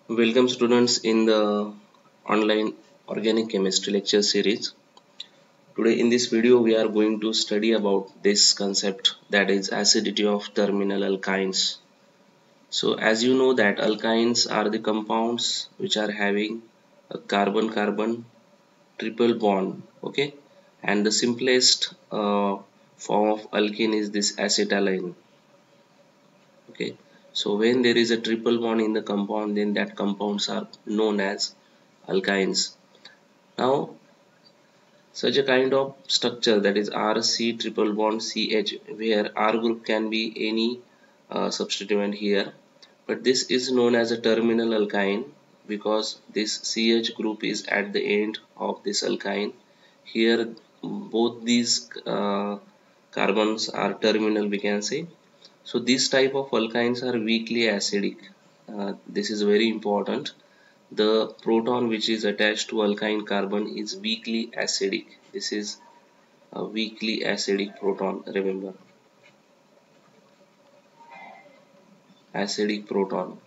Welcome students in the online organic chemistry lecture series. Today in this video we are going to study about this concept, that is acidity of terminal alkynes. So as you know that alkynes are the compounds which are having a carbon-carbon triple bond, okay, and the simplest form of alkene is this acetylene, okay. So when there is a triple bond in the compound, then that compounds are known as alkynes. Now, such a kind of structure, that is RC triple bond CH, where R group can be any substituent here, but this is known as a terminal alkyne because this CH group is at the end of this alkyne. Here, both these carbons are terminal, we can say. So, these type of alkynes are weakly acidic. This is very important. The proton which is attached to alkyne carbon is weakly acidic. This is a weakly acidic proton, remember, acidic proton.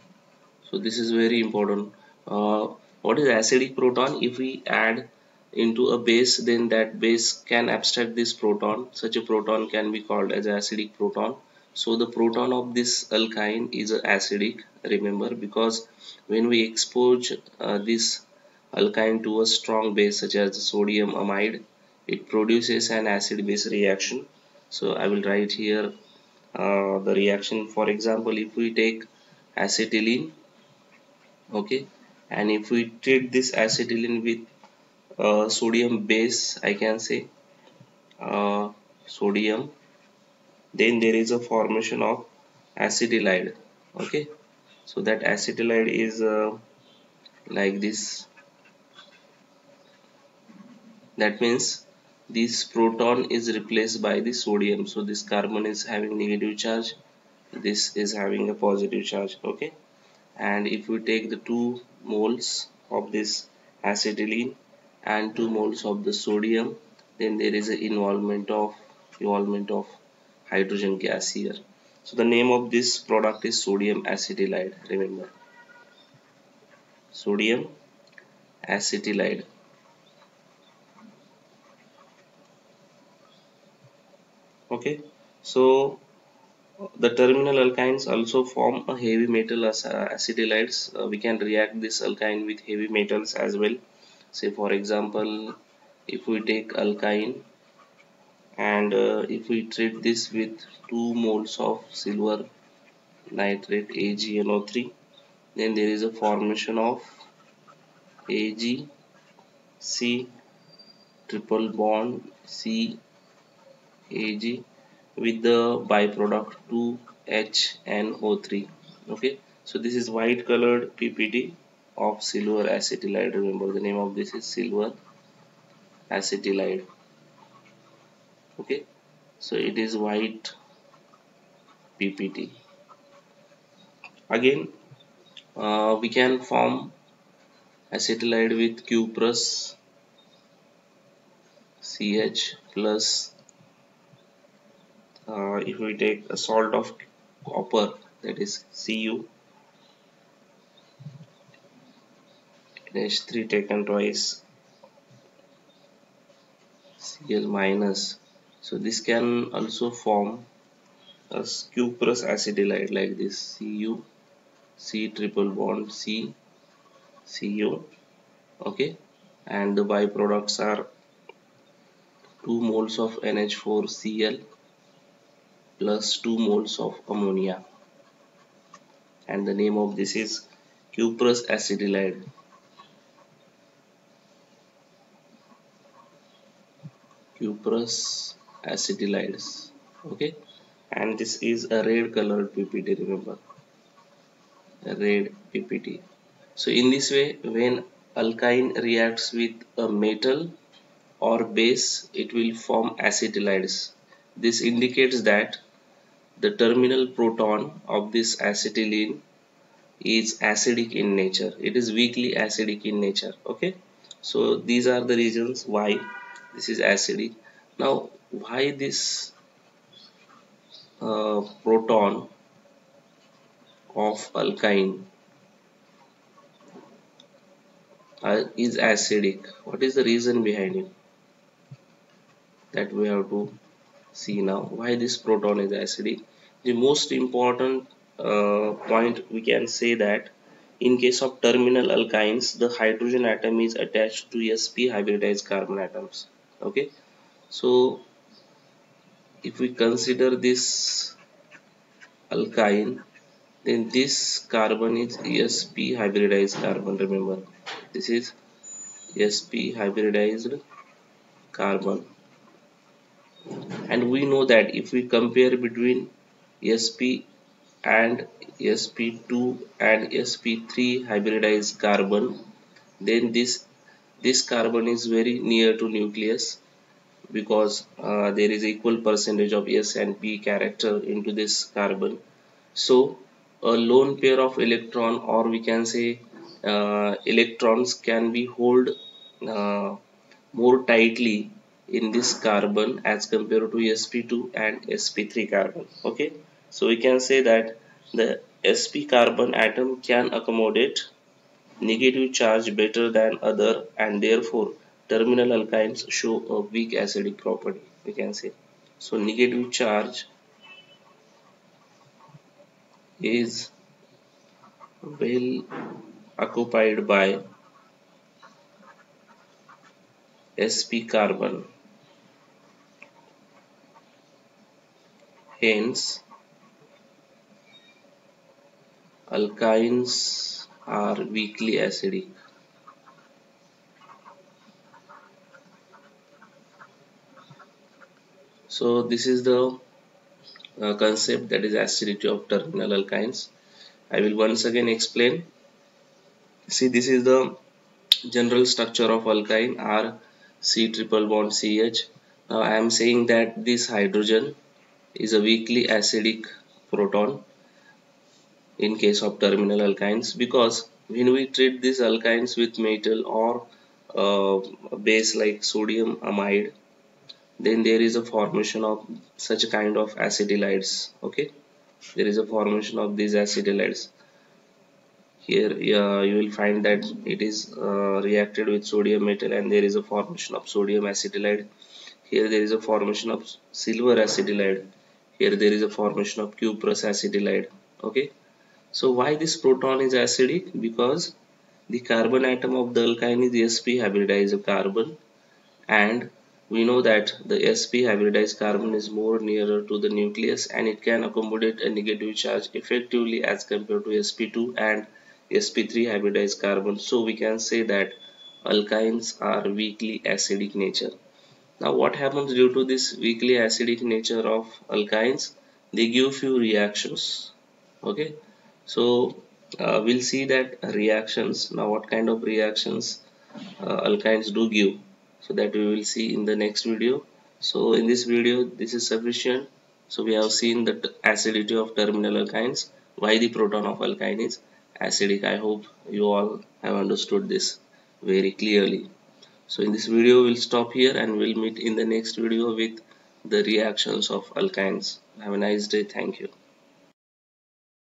So this is very important. What is acidic proton? If we add into a base, then that base can abstract this proton. Such a proton can be called as acidic proton. So the proton of this alkyne is acidic, remember, because when we expose this alkyne to a strong base such as sodium amide, it produces an acid base reaction. So I will write here the reaction. For example, if we take acetylene, okay, and if we treat this acetylene with sodium base, I can say sodium, then there is a formation of acetylide, okay. So that acetylide is like this. That means this proton is replaced by the sodium, so this carbon is having negative charge, this is having a positive charge, okay. And if we take the 2 moles of this acetylene and 2 moles of the sodium, then there is an involvement of hydrogen gas here. So the name of this product is sodium acetylide, remember, sodium acetylide, okay. So the terminal alkynes also form a heavy metal as acetylides. We can react this alkyne with heavy metals as well. Say for example, if we take alkyne and if we treat this with 2 moles of silver nitrate AgNO3, then there is a formation of AgC triple bond CAg with the byproduct 2HNO3, okay. So this is white colored PPT of silver acetylide. Remember the name of this is silver acetylide, okay. So it is white PPT. Again, we can form acetylide with cuprous CH plus if we take a salt of copper, that is Cu, H3 taken twice, Cl minus. So this can also form a cuprous acetylide like this, Cu, C triple bond C, Cu, okay. And the byproducts are 2 moles of NH4Cl plus 2 moles of ammonia, and the name of this is cuprous acetylide, cuprous acetylides, okay. And this is a red colored PPT, remember, a red PPT. So in this way, when alkyne reacts with a metal or base, it will form acetylides. This indicates that the terminal proton of this acetylene is acidic in nature. It is weakly acidic in nature, okay. So these are the reasons why this is acidic. Now why this proton of alkyne is acidic. What is the reason behind it? That we have to see now. Why this proton is acidic? The most important point we can say that in case of terminal alkynes, the hydrogen atom is attached to sp hybridized carbon atoms. Okay, so if we consider this alkyne, then this carbon is sp hybridized carbon. Remember, this is sp hybridized carbon, and we know that if we compare between sp and sp2 and sp3 hybridized carbon, then this carbon is very near to nucleus, because there is equal percentage of s and p character into this carbon. So a lone pair of electron, or we can say electrons, can be hold uh, more tightly in this carbon as compared to sp2 and sp3 carbon. Okay, so we can say that the sp carbon atom can accommodate negative charge better than other, and therefore terminal alkynes show a weak acidic property, we can say. So negative charge is well occupied by sp carbon, hence alkynes are weakly acidic. So this is the concept, that is acidity of terminal alkynes. I will once again explain. See, this is the general structure of alkyne, R C triple bond CH. Now I am saying that this hydrogen is a weakly acidic proton in case of terminal alkynes, because when we treat these alkynes with metal or a base like sodium amide, then there is a formation of such kind of acetylides. Okay, there is a formation of these acetylides. Here you will find that it is reacted with sodium metal, and there is a formation of sodium acetylide. Here there is a formation of silver acetylide. Here there is a formation of cuprous acetylide. Okay, so why this proton is acidic? Because the carbon atom of the alkyne is sp hybridized carbon, and we know that the sp hybridized carbon is more nearer to the nucleus, and it can accommodate a negative charge effectively as compared to sp2 and sp3 hybridized carbon. So we can say that alkynes are weakly acidic nature. Now what happens due to this weakly acidic nature of alkynes? They give few reactions. Okay, so we'll see that reactions. Now what kind of reactions alkynes do give, so that we will see in the next video. So in this video this is sufficient. So we have seen the acidity of terminal alkynes, why the proton of alkyne is acidic. I hope you all have understood this very clearly. So in this video we'll stop here, and we'll meet in the next video with the reactions of alkynes. Have a nice day. Thank you.